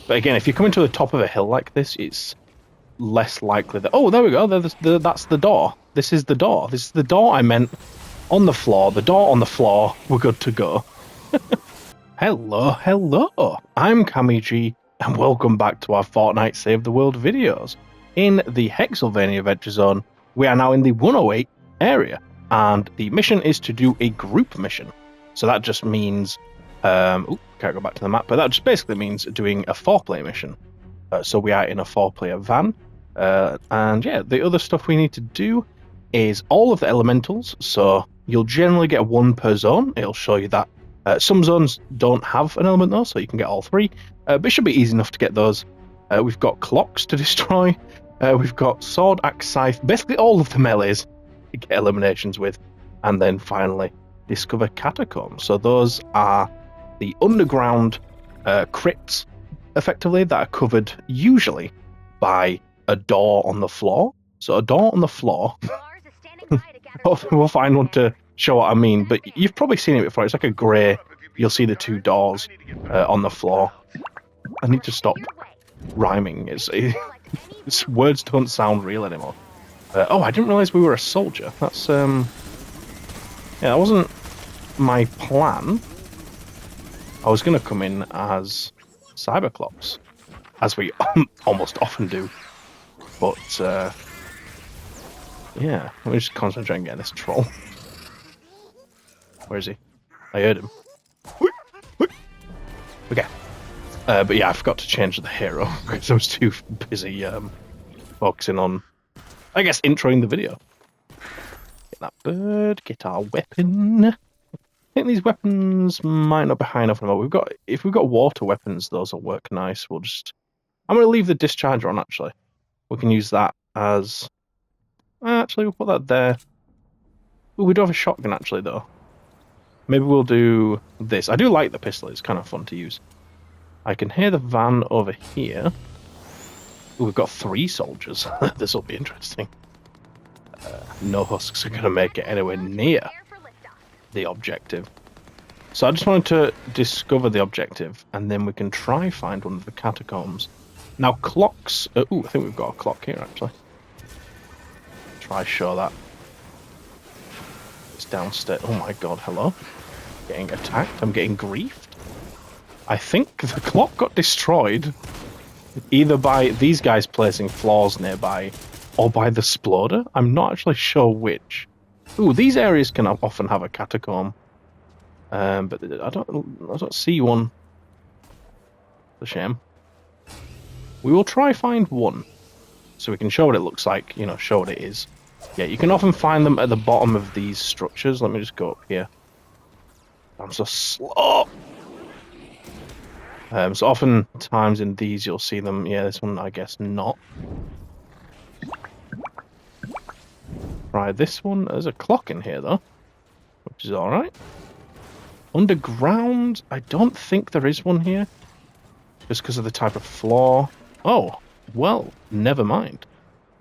But again, if you come into the top of a hill like this, it's less likely that... Oh, there we go. That's the door. This is the door. This is the door I meant on the floor. The door on the floor. We're good to go. Hello, hello. I'm CammyG, and welcome back to our Fortnite Save the World videos. In the Hexylvania Adventure Zone, we are now in the 108 area, and the mission is to do a group mission. So that just means... can't go back to the map, but that just basically means doing a 4-player mission. So we are in a 4-player van, and yeah, the other stuff we need to do is all of the elementals. So you'll generally get one per zone. It'll show you that. Some zones don't have an element though, so you can get all 3, but it should be easy enough to get those. We've got clocks to destroy, we've got sword, axe, scythe, basically all of the melees to get eliminations with, and then finally discover catacombs. So those are the underground crypts, effectively, that are covered usually by a door on the floor. So a door on the floor. Hopefully we'll find one to show what I mean, but you've probably seen it before. It's like a grey. You'll see the 2 doors on the floor. I need to stop rhyming. It's words don't sound real anymore. Oh, I didn't realise we were a soldier. That's yeah, that wasn't my plan. I was going to come in as cyberclops, as we almost often do, but yeah, let me just concentrate on getting this troll. Where is he? I heard him. Okay. But yeah, I forgot to change the hero because I was too busy focusing on, I guess, introing the video. Get that bird, get our weapon. I think these weapons might not be high enough anymore. If we've got water weapons, those will work nice. I'm going to leave the discharger on, actually. We can use that as... Actually, we'll put that there. Ooh, we do have a shotgun, actually, though. Maybe we'll do this. I do like the pistol. It's kind of fun to use. I can hear the van over here. Ooh, we've got 3 soldiers. This will be interesting. No husks are going to make it anywhere near the objective. So I just wanted to discover the objective, and then we can try find one of the catacombs. Now clocks... ooh, I think we've got a clock here, actually. Try show that. It's downstairs. Oh my god, hello. Getting attacked. I'm getting griefed. I think the clock got destroyed either by these guys placing floors nearby or by the Sploder. I'm not actually sure which. Ooh, these areas can often have a catacomb, but I don't see one. It's a shame. We will try find one, so we can show what it looks like. You know, show what it is. Yeah, you can often find them at the bottom of these structures. Let me just go up here. I'm so slow. So oftentimes in these you'll see them. Yeah, this one I guess not. Right, this one, there's a clock in here though, which is alright. Underground, I don't think there is one here, just because of the type of floor. Oh, well, never mind.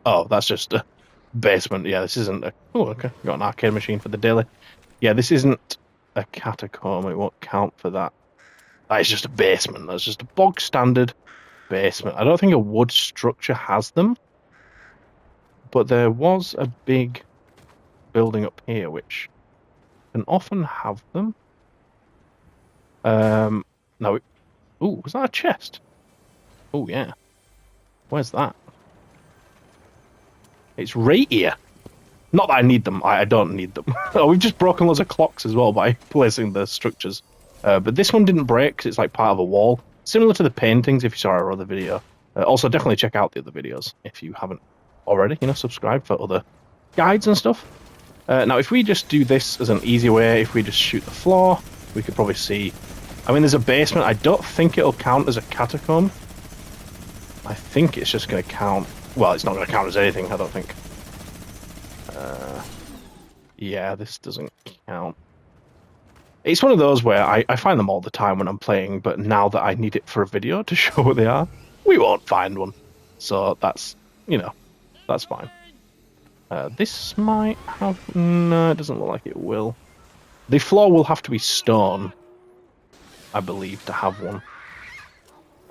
Oh, that's just a basement. Yeah, this isn't a... Oh, okay, got an arcade machine for the daily. Yeah, this isn't a catacomb, it won't count for that. That is just a basement, that's just a bog standard basement. I don't think a wood structure has them. But there was a big building up here which can often have them. No. Ooh, was that a chest? Oh yeah. Where's that? It's right here. Not that I need them. I don't need them. Oh, we've just broken loads of clocks as well by placing the structures. But this one didn't break because it's like part of a wall. Similar to the paintings if you saw our other video. Also, definitely check out the other videos if you haven't already, you know, subscribe for other guides and stuff. Now, if we just do this as an easy way, if we just shoot the floor, we could probably see... I mean, there's a basement. I don't think it'll count as a catacomb. I think it's just going to count... Well, it's not going to count as anything, I don't think. Yeah, this doesn't count. It's one of those where I find them all the time when I'm playing, but now that I need it for a video to show what they are, we won't find one. So that's, you know, that's fine. This might have... No, it doesn't look like it will. The floor will have to be stone, I believe, to have one.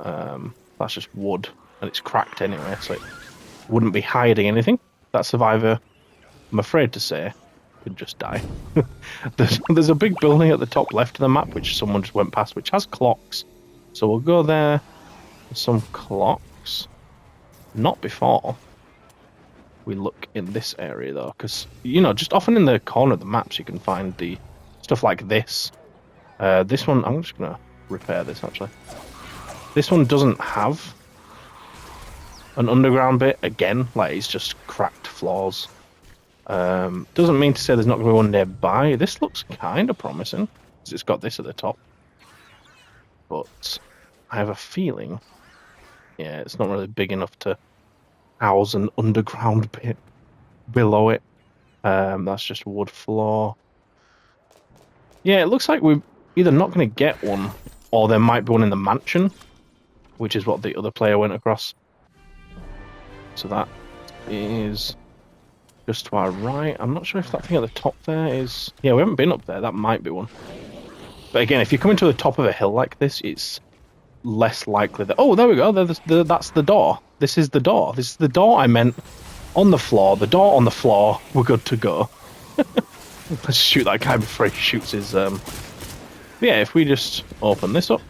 That's just wood, and it's cracked anyway, so it wouldn't be hiding anything. That survivor, I'm afraid to say, could just die. There's a big building at the top left of the map, which someone just went past, which has clocks. So we'll go there with some clocks. Not before we look in this area, though, because, you know, just often in the corner of the maps you can find the stuff like this. This one, I'm just going to repair this, actually. This one doesn't have an underground bit, again, like it's just cracked floors. Doesn't mean to say there's not going to be one nearby. This looks kind of promising, because it's got this at the top. But I have a feeling, yeah, it's not really big enough to house an underground bit below it. That's just wood floor. Yeah, it looks like we're either not going to get one, or there might be one in the mansion, which is what the other player went across. So that is just to our right. I'm not sure if that thing at the top there is... Yeah, we haven't been up there. That might be one. But again, if you're coming to the top of a hill like this, it's less likely that... Oh, there we go. That's the door. This is the door. This is the door I meant on the floor. The door on the floor. We're good to go. Let's shoot that guy before he shoots his... Yeah, if we just open this up.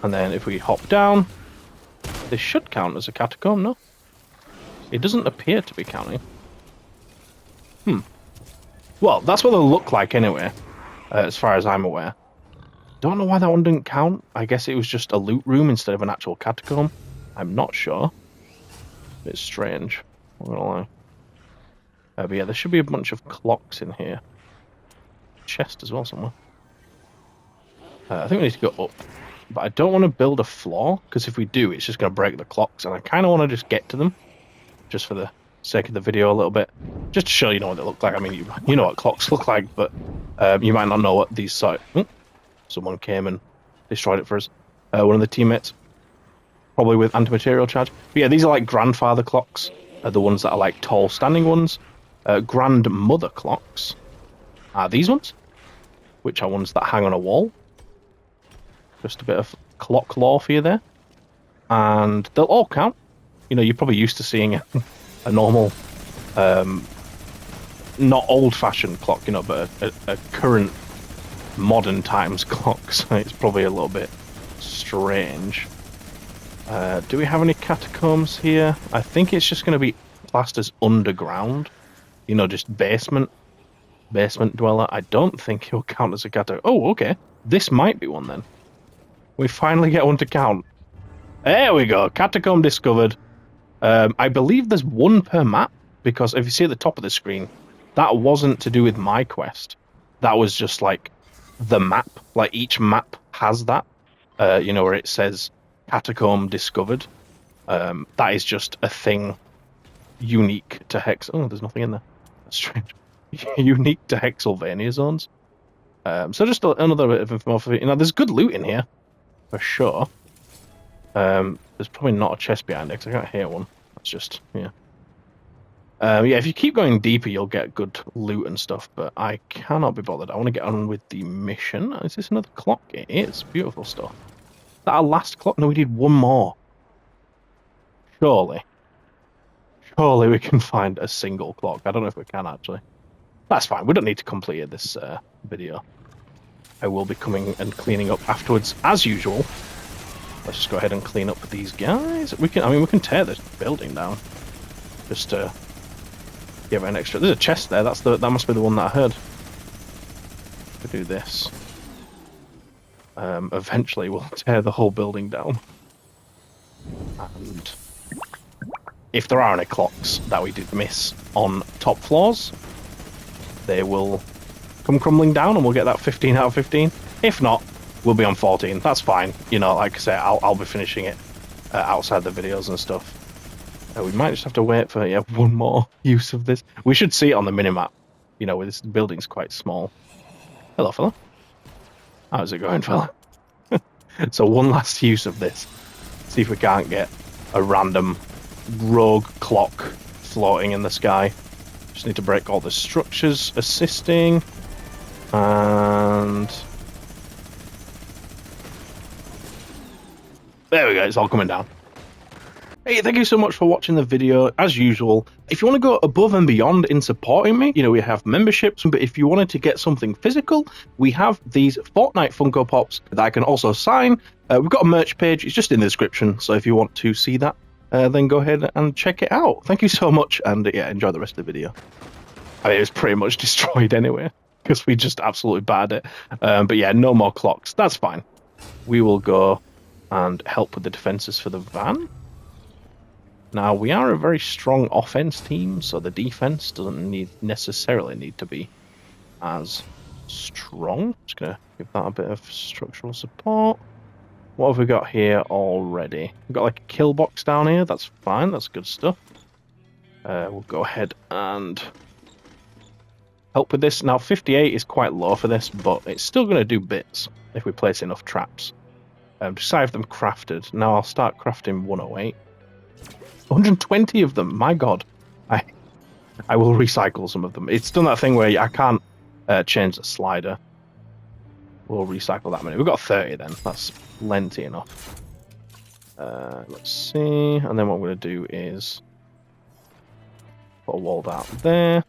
And then if we hop down... This should count as a catacomb, no? It doesn't appear to be counting. Well, that's what they'll look like anyway, as far as I'm aware. Don't know why that one didn't count. I guess it was just a loot room instead of an actual catacomb. I'm not sure. It's strange. I'm not gonna lie. But yeah, there should be a bunch of clocks in here. Chest as well somewhere. I think we need to go up. But I don't want to build a floor, because if we do, it's just going to break the clocks, and I kind of want to just get to them, just for the sake of the video a little bit, just to show you know what they look like. I mean, you know what clocks look like, but you might not know what these sort. Someone came and destroyed it for us. One of the teammates, probably with anti-material charge. But yeah, these are like grandfather clocks, the ones that are like tall standing ones. Grandmother clocks are these ones, which are ones that hang on a wall. Just a bit of clock lore for you there. And they'll all count. You know, you're probably used to seeing a normal, not old-fashioned clock, you know, but a current modern times clock. So it's probably a little bit strange. Do we have any catacombs here? I think it's just going to be classed as underground. You know, just basement dweller. I don't think he'll count as a catacomb. Oh, okay. This might be one then. We finally get one to count. There we go. Catacomb discovered. I believe there's one per map, because if you see at the top of the screen, that wasn't to do with my quest. That was just like the map. Like each map has that. You know, where it says Catacomb discovered. That is just a thing unique to Hex. Oh, there's nothing in there. That's strange. Unique to Hexylvania zones. So just another bit of information. You know, there's good loot in here. For sure. There's probably not a chest behind it, because I can't hear one. That's just, yeah. Yeah, if you keep going deeper, you'll get good loot and stuff, but I cannot be bothered. I want to get on with the mission. Is this another clock? It is. Beautiful stuff. Is that our last clock? No, we need one more. Surely we can find a single clock. I don't know if we can, actually. That's fine. We don't need to complete this video. I will be coming and cleaning up afterwards, as usual. Let's just go ahead and clean up these guys. We can tear this building down. Just to give it an extra... There's a chest there. That must be the one that I heard. We do this. Eventually we'll tear the whole building down. And if there are any clocks that we did miss on top floors, they will come crumbling down and we'll get that 15 out of 15. If not, we'll be on 14. That's fine. You know, like I say, I'll be finishing it outside the videos and stuff. We might just have to wait for one more use of this. We should see it on the minimap. You know, this building's quite small. Hello, fella. How's it going, fella? So one last use of this. See if we can't get a random rogue clock floating in the sky. Just need to break all the structures. Assisting. And There we go, it's all coming down. Hey, thank you so much for watching the video. As usual, if you want to go above and beyond in supporting me, you know, we have memberships, but if you wanted to get something physical, we have these Fortnite Funko Pops that I can also sign. We've got a merch page, it's just in the description, so if you want to see that, then go ahead and check it out. Thank you so much, and yeah, enjoy the rest of the video. I mean, it was pretty much destroyed anyway, because we just absolutely battered it. But yeah, no more clocks, that's fine. We will go and help with the defenses for the van. Now, we are a very strong offense team, so the defense doesn't necessarily need to be as strong. Just going to give that a bit of structural support. What have we got here already? We've got like a kill box down here. That's fine. That's good stuff. We'll go ahead and help with this. Now, 58 is quite low for this, but it's still going to do bits if we place enough traps. Just have them crafted. Now, I'll start crafting 108. 120 of them, my god. I will recycle some of them. It's done that thing where I can't change the slider. We'll recycle that many. We've got 30 then, that's plenty enough. Let's see, and then what I'm going to do is put a wall down there.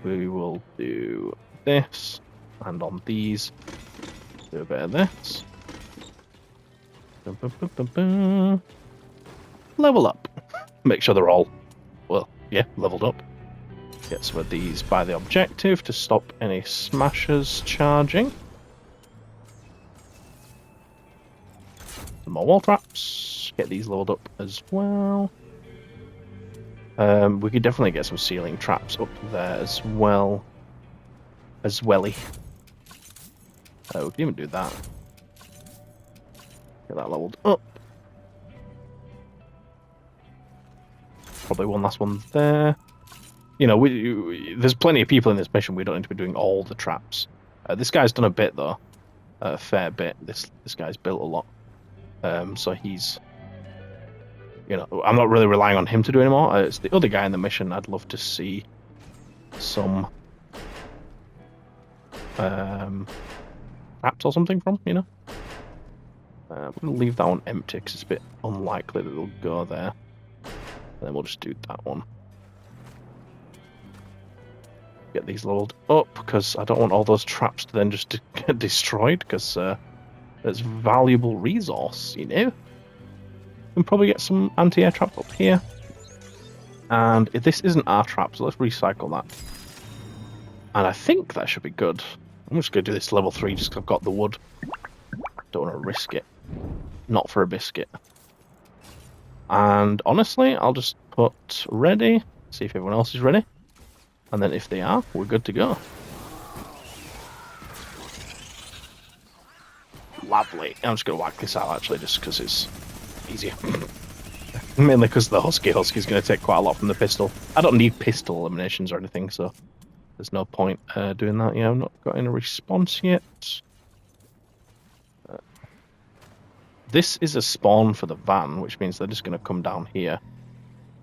We will do this, and on these, do a bit of this. Bum, bum, bum, bum, bum. Level up. Make sure they're all, well, yeah, leveled up. Get some of these by the objective to stop any smashers charging. Some more wall traps. Get these leveled up as well. We could definitely get some ceiling traps up there as well. As welly. We can even do that. Get that leveled up. Probably one last one there. You know, there's plenty of people in this mission. We don't need to be doing all the traps. This guy's done a bit though, a fair bit. This guy's built a lot, so he's, you know, I'm not really relying on him to do anymore. It's the other guy in the mission. I'd love to see some traps or something from. You know, I'm gonna leave that one empty because it's a bit unlikely that they'll go there. And then we'll just do that one. Get these leveled up, because I don't want all those traps to then just get destroyed, because there's valuable resource, you know? We can probably get some anti-air trap up here. And if this isn't our trap, so let's recycle that. And I think that should be good. I'm just going to do this level 3 just because I've got the wood. Don't want to risk it. Not for a biscuit. And honestly, I'll just put ready, see if everyone else is ready, and then if they are, we're good to go. Lovely. I'm just going to whack this out actually, just because it's easier. Mainly because the Husky is going to take quite a lot from the pistol. I don't need pistol eliminations or anything, so there's no point doing that. Yeah, I've not got any response yet. This is a spawn for the van, which means they're just going to come down here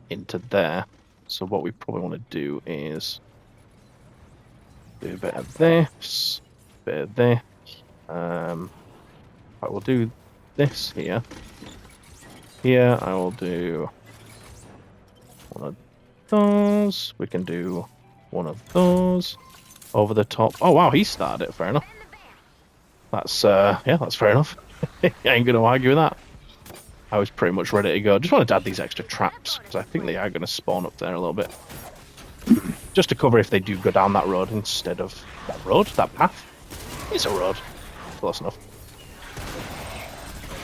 into there. So what we probably want to do is do a bit of this, a bit of this. Right, we'll do this here. Here I will do one of those. We can do one of those over the top. Oh wow, he started it. Fair enough. That's yeah, that's fair enough. I ain't gonna argue with that. I was pretty much ready to go. Just wanted to add these extra traps because I think they are gonna spawn up there a little bit, just to cover if they do go down that road instead of that road, that path. It's a road. Close enough.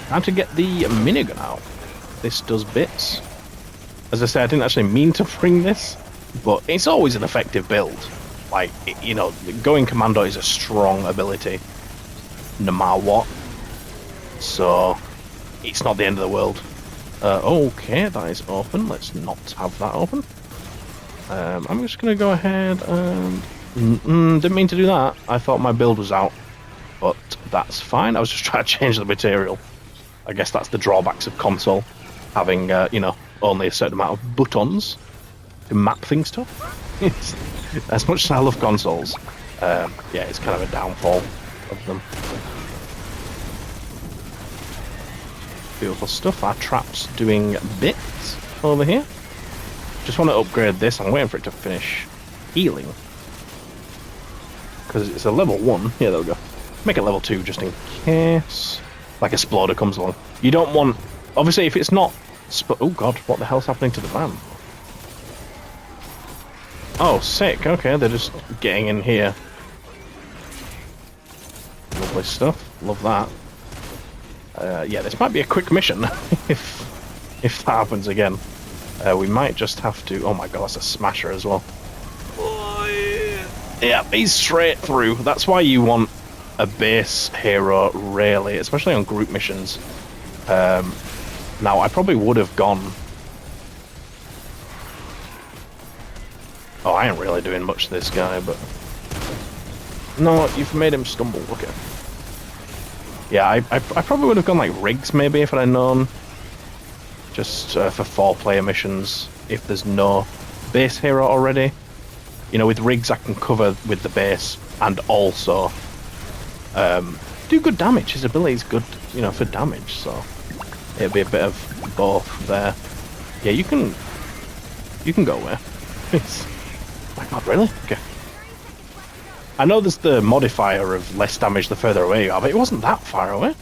Time to get the minigun out. This does bits. As I said, I didn't actually mean to bring this, but it's always an effective build. Like, you know, going commando is a strong ability, no matter what. So, it's not the end of the world. Okay, that is open. Let's not have that open. I'm just going to go ahead and... didn't mean to do that. I thought my build was out, but that's fine. I was just trying to change the material. I guess that's the drawbacks of console, having, you know, only a certain amount of buttons to map things to. As much as I love consoles, yeah, it's kind of a downfall of them. Beautiful stuff. Our trap's doing bits over here. Just want to upgrade this. I'm waiting for it to finish healing. Because it's a level 1. Yeah, there we go. Make it level 2 just in case. Like a Sploder comes along. You don't want... Obviously, if it's not... Oh god, what the hell's happening to the van? Oh, sick. Okay, they're just getting in here. Lovely stuff. Love that. Yeah, this might be a quick mission if that happens again. We might just have to... Oh my god, that's a smasher as well. Yeah, he's straight through. That's why you want a base hero, rarely, especially on group missions. Now, I probably would have gone... Oh, I ain't really doing much to this guy, but... No, you've made him stumble. Okay. Yeah, I probably would have gone like rigs maybe if I'd known. Just for 4-player missions, if there's no base hero already. You know, with rigs I can cover with the base and also do good damage. His ability is good, you know, for damage, so it'll be a bit of both there. Yeah, you can go away. My god, really? Okay. I know there's the modifier of less damage the further away you are, but it wasn't that far away.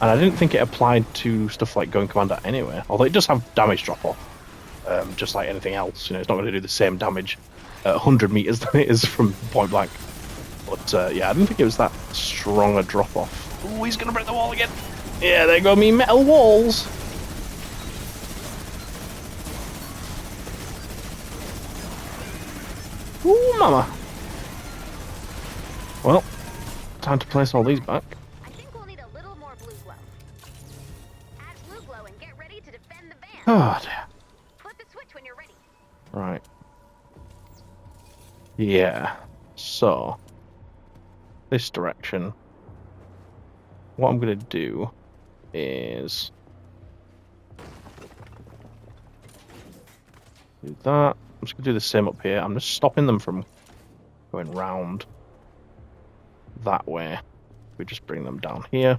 And I didn't think it applied to stuff like Going Commander anyway. Although it does have damage drop-off, just like anything else. You know, it's not going to do the same damage at 100 meters than it is from point blank. But yeah, I didn't think it was that strong a drop-off. Ooh, he's going to break the wall again. Yeah, there go me metal walls. Ooh, mama. Well, time to place all these back. I think we'll need a little more blue glow. Add blue glow and get ready to defend the van. Oh, dear. Flip the switch when you're ready. Right. Yeah. So, this direction. What I'm going to do is do that. I'm just going to do the same up here. I'm just stopping them from going round that way. We just bring them down here.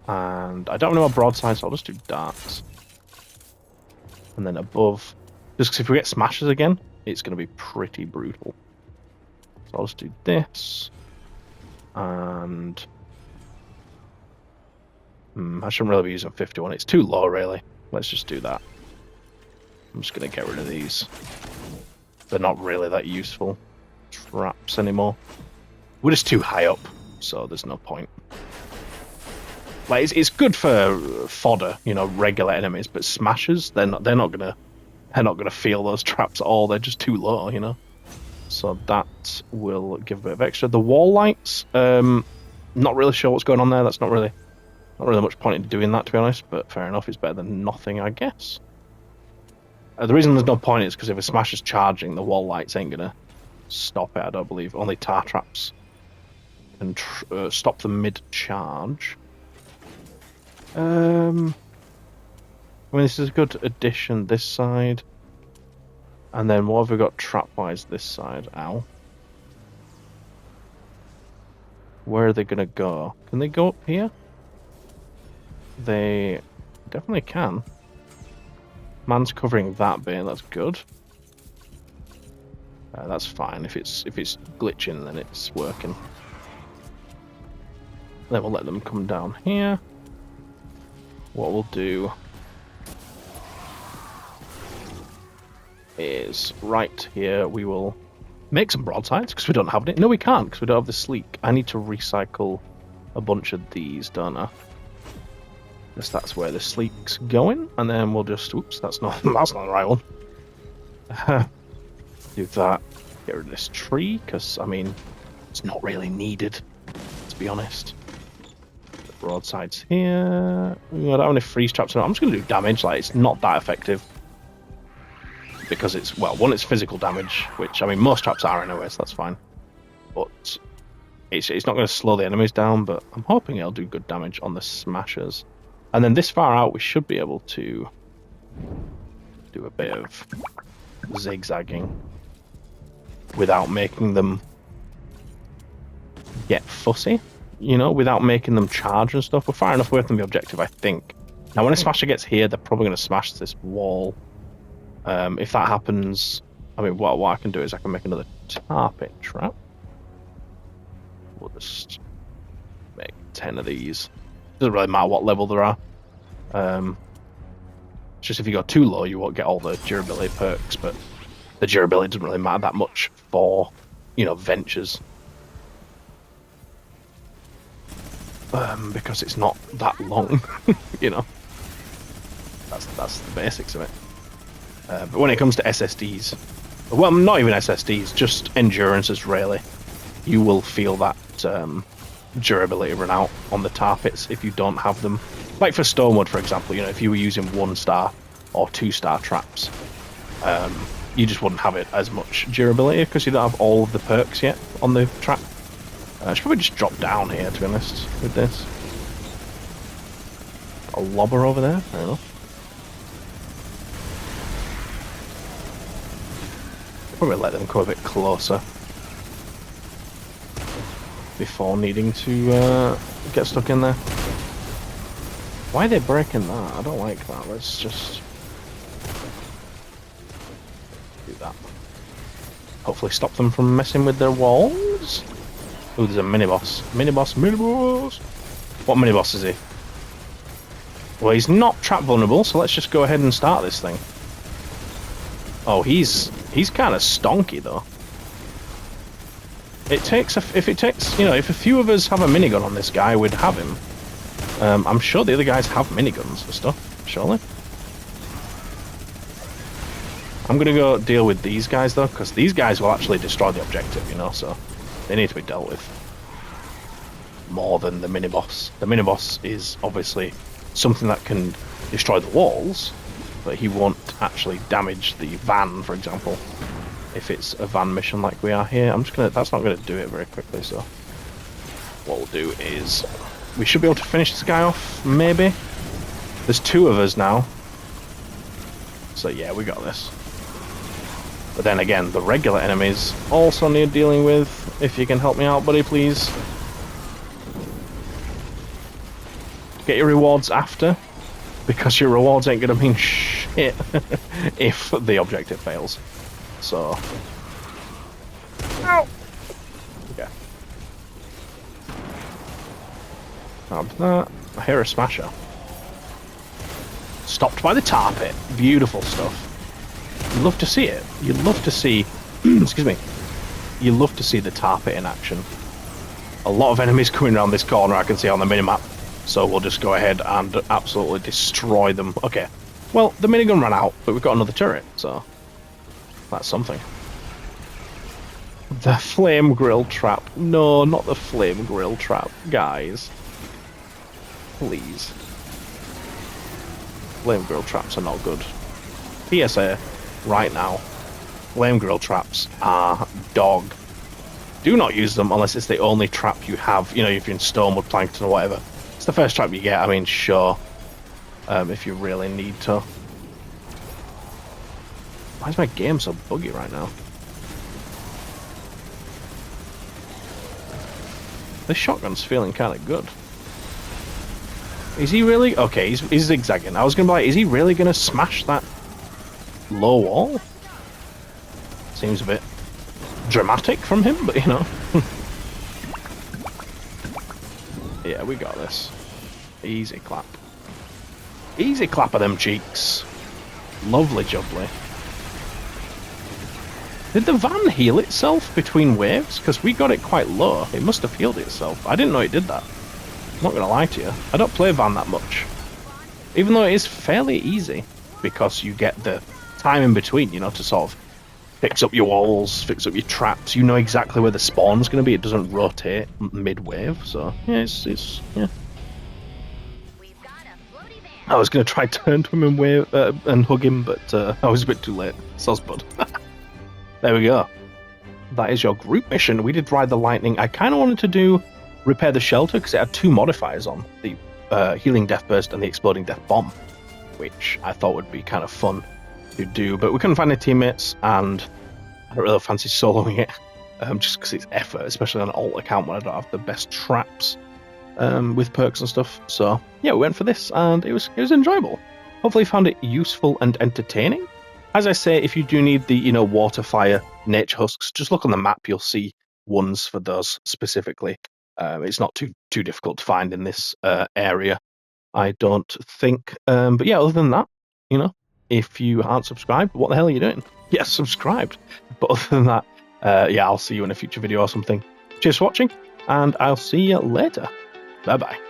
And I don't know a broadside, so I'll just do darts. And then above, just because if we get smashes again, it's going to be pretty brutal. So I'll just do this. And I shouldn't really be using 51. It's too low, really. Let's just do that. I'm just going to get rid of these. They're not really that useful traps anymore. We're just too high up, so there's no point. Like it's good for fodder, you know, regular enemies, but smashers, they're not gonna feel those traps at all. They're just too low, you know. So that will give a bit of extra. The wall lights, not really sure what's going on there. That's not really much point in doing that, to be honest. But fair enough, it's better than nothing, I guess. The reason there's no point is because if a smasher's charging, the wall lights ain't gonna stop it. I don't believe. Only tar traps can stop them mid-charge. I mean, this is a good addition this side. And then what have we got trap-wise this side? Ow. Where are they going to go? Can they go up here? They definitely can. Man's covering that bit, that's good. That's fine. If it's glitching, then it's working. Then we'll let them come down here. What we'll do is right here we will make some broadsides because we don't have it. No, we can't because we don't have the sleek. I need to recycle a bunch of these, don't I? Because that's where the sleek's going, and then we'll just oops, that's not the right one. Do that. Get rid of this tree because I mean it's not really needed, to be honest. Broadsides here. I don't have any freeze traps. I'm just going to do damage. Like it's not that effective because it's one, it's physical damage, which I mean most traps are anyway, so that's fine. But it's not going to slow the enemies down. But I'm hoping it'll do good damage on the smashers. And then this far out, we should be able to do a bit of zigzagging without making them get fussy. you know, without making them charge and stuff. We're far enough away from the objective, I think. Now, when a smasher gets here, they're probably going to smash this wall. If that happens, I mean, what I can do is I can make another tar pit trap. We'll just make 10 of these. Doesn't really matter what level there are. It's just if you go too low, you won't get all the durability perks, but the durability doesn't really matter that much for, you know, ventures. Because it's not that long, you know. That's the basics of it. But when it comes to SSDs, well, not even SSDs, just endurances really, you will feel that durability run out on the tar pits if you don't have them. Like for Stonewood, for example, you know, if you were using 1-star or 2-star traps, you just wouldn't have it as much durability because you don't have all of the perks yet on the trap. I should probably just drop down here, to be honest, with this. A lobber over there, fair enough. Probably let them come a bit closer before needing to get stuck in there. Why are they breaking that? I don't like that. Let's just do that. Hopefully stop them from messing with their walls. Oh, there's a mini-boss. Mini-boss, mini-boss! What mini-boss is he? Well, he's not trap vulnerable, so let's just go ahead and start this thing. Oh, he's kind of stonky, though. If a few of us have a minigun on this guy, we'd have him. I'm sure the other guys have miniguns and stuff, surely. I'm gonna go deal with these guys, though, because these guys will actually destroy the objective, you know, so they need to be dealt with. More than the mini-boss. The mini-boss is obviously something that can destroy the walls, but he won't actually damage the van, for example, if it's a van mission like we are here. That's not gonna do it very quickly, so what we'll do is we should be able to finish this guy off, maybe. There's 2 of us now, so yeah, we got this. But then again, the regular enemies also need dealing with. If you can help me out, buddy, please. Get your rewards after, because your rewards ain't gonna mean shit if the objective fails. So, ow. Okay. Grab that. I hear a smasher. Stopped by the tar pit. Beautiful stuff. You love to see it. You love to see. Excuse me. You love to see the tar pit in action. A lot of enemies coming around this corner I can see on the minimap, so we'll just go ahead and absolutely destroy them. Okay. Well, the minigun ran out, but we've got another turret, so that's something. The flame grill trap. No, not the flame grill trap, guys. Please. Flame grill traps are not good. PSA, right now, flame grill traps are dog. Do not use them unless it's the only trap you have. You know, if you're in Stonewood, Plankton, or whatever. It's the first trap you get. I mean, sure. If you really need to. Why is my game so buggy right now? This shotgun's feeling kind of good. Is he really? Okay, he's zigzagging. I was going to be like, is he really going to smash that low wall? Seems a bit dramatic from him, but you know. Yeah, we got this. Easy clap. Easy clap of them cheeks. Lovely jubbly. Did the van heal itself between waves? Because we got it quite low. It must have healed itself. I didn't know it did that. I'm not going to lie to you. I don't play van that much. Even though it is fairly easy. Because you get the time in between, you know, to sort of fix up your walls, fix up your traps. You know exactly where the spawn's going to be. It doesn't rotate mid-wave. So, yeah, yeah. I was going to try turn to him and wave and hug him, but I was a bit too late. Soz bud. There we go. That is your group mission. We did Ride the Lightning. I kind of wanted to do Repair the Shelter because it had 2 modifiers on, the Healing Death Burst and the Exploding Death Bomb, which I thought would be kind of fun to do, but we couldn't find any teammates, and I don't really fancy soloing it, just because it's effort, especially on an alt account when I don't have the best traps. with perks and stuff. So yeah, we went for this, and it was enjoyable. Hopefully, you found it useful and entertaining. As I say, if you do need the water, fire, nature husks, just look on the map. You'll see ones for those specifically. It's not too difficult to find in this area, I don't think. But yeah, other than that, if you aren't subscribed, what the hell are you doing? Yes, subscribed. But other than that, yeah, I'll see you in a future video or something. Cheers for watching, and I'll see you later. Bye bye.